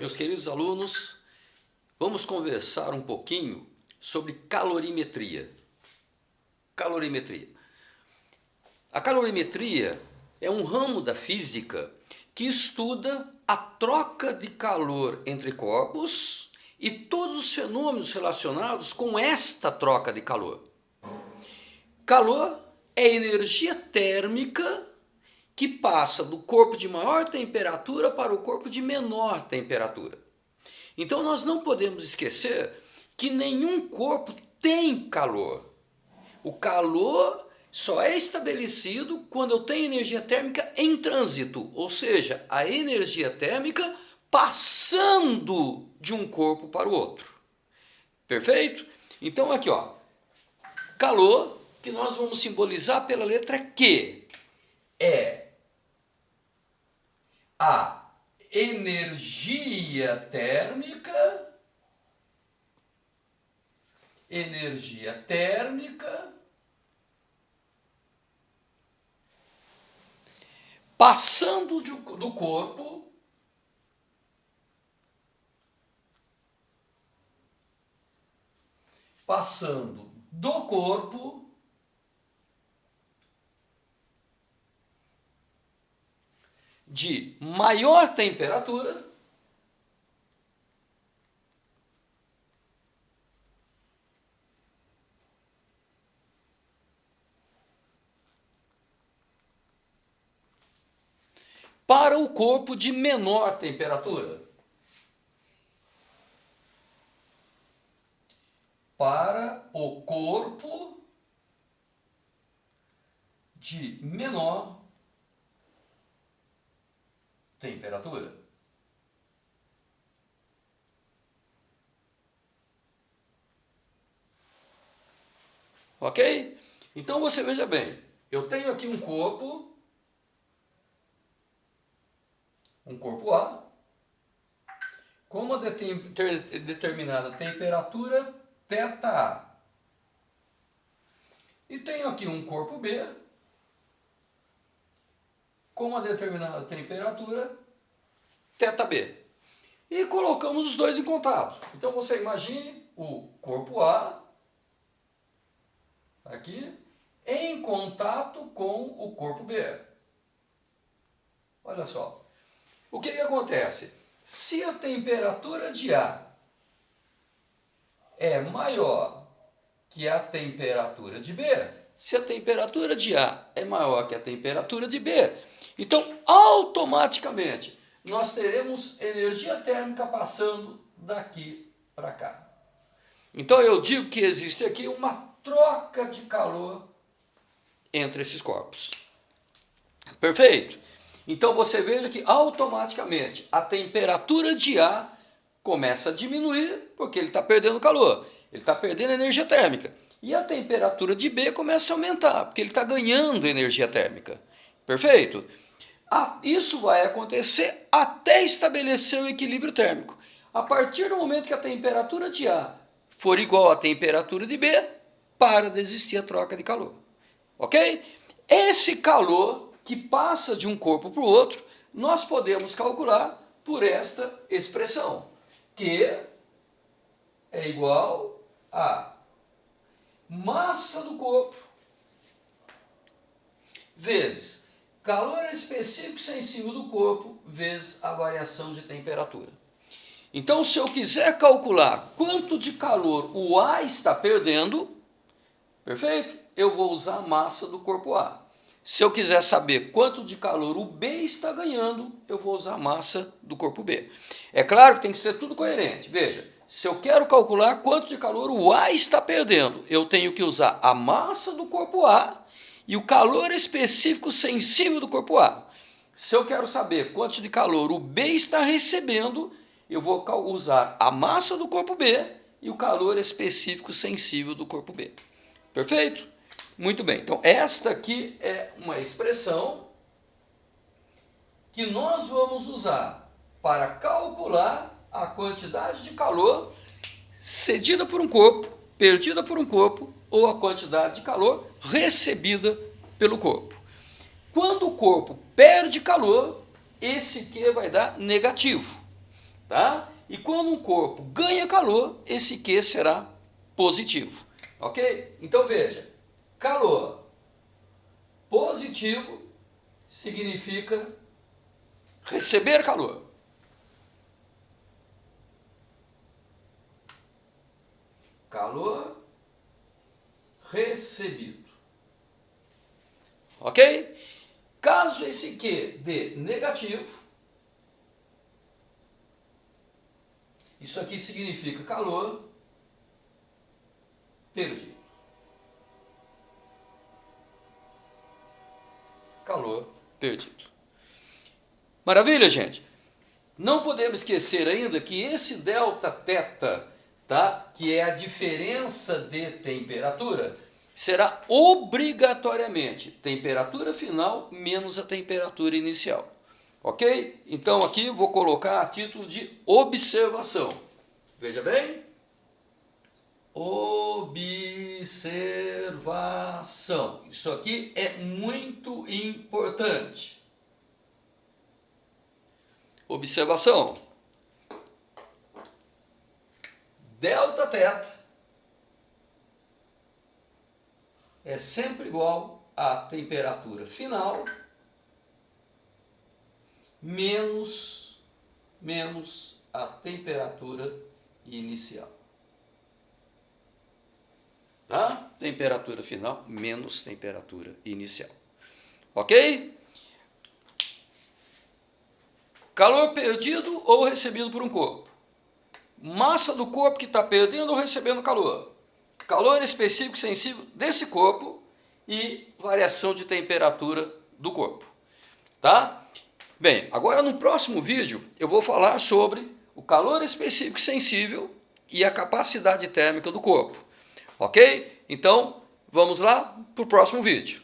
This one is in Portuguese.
Meus queridos alunos, vamos conversar um pouquinho sobre calorimetria. Calorimetria. A calorimetria é um ramo da física que estuda a troca de calor entre corpos e todos os fenômenos relacionados com esta troca de calor. Calor é energia térmica que passa do corpo de maior temperatura para o corpo de menor temperatura. Então nós não podemos esquecer que nenhum corpo tem calor. O calor só é estabelecido quando eu tenho energia térmica em trânsito, ou seja, a energia térmica passando de um corpo para o outro. Perfeito? Então aqui, ó, calor, que nós vamos simbolizar pela letra Q, é a energia térmica passando do corpo de maior temperatura para o corpo de menor temperatura. Para o corpo de menor temperatura. Ok? Então você veja bem, eu tenho aqui um corpo A, com uma determinada temperatura θA. E tenho aqui um corpo B, com uma determinada temperatura θB. E colocamos os dois em contato. Então você imagine o corpo A, aqui, em contato com o corpo B. Olha só. O que acontece? Se a temperatura de A é maior que a temperatura de B, se a temperatura de A é maior que a temperatura de B, então automaticamente nós teremos energia térmica passando daqui para cá. Então eu digo que existe aqui uma troca de calor entre esses corpos. Perfeito? Então você veja que automaticamente a temperatura de A começa a diminuir porque ele está perdendo calor, ele está perdendo energia térmica. E a temperatura de B começa a aumentar porque ele está ganhando energia térmica. Perfeito? Isso vai acontecer até estabelecer o equilíbrio térmico. A partir do momento que a temperatura de A for igual à temperatura de B, para de existir a troca de calor. Ok? Esse calor que passa de um corpo para o outro, nós podemos calcular por esta expressão, que é igual a massa do corpo vezes calor específico sensível do corpo vezes a variação de temperatura. Então, se eu quiser calcular quanto de calor o A está perdendo, perfeito? Eu vou usar a massa do corpo A. Se eu quiser saber quanto de calor o B está ganhando, eu vou usar a massa do corpo B. É claro que tem que ser tudo coerente. Veja, se eu quero calcular quanto de calor o A está perdendo, eu tenho que usar a massa do corpo A e o calor específico sensível do corpo A. Se eu quero saber quanto de calor o B está recebendo, eu vou usar a massa do corpo B e o calor específico sensível do corpo B. Perfeito? Muito bem, então esta aqui é uma expressão que nós vamos usar para calcular a quantidade de calor cedida por um corpo, perdida por um corpo, ou a quantidade de calor recebida pelo corpo. Quando o corpo perde calor, esse Q vai dar negativo. tá? E quando um corpo ganha calor, esse Q será positivo, ok? Então veja, calor positivo significa receber calor. Calor recebido. Ok? Caso esse Q dê negativo, isso aqui significa calor perdido. Calor perdido. Maravilha, gente? Não podemos esquecer ainda que esse ΔT, tá? Que é a diferença de temperatura, será obrigatoriamente temperatura final menos a temperatura inicial. Ok? Então aqui vou colocar a título de observação. Veja bem. Observação. Isso aqui é muito importante. Observação. ΔT é sempre igual à temperatura final menos a temperatura inicial. Tá? Temperatura final menos temperatura inicial. Ok? Calor perdido ou recebido por um corpo. Massa do corpo que está perdendo ou recebendo calor. Calor específico sensível desse corpo e variação de temperatura do corpo. Tá? Bem, agora no próximo vídeo eu vou falar sobre o calor específico sensível e a capacidade térmica do corpo. Ok? Então, vamos lá para o próximo vídeo.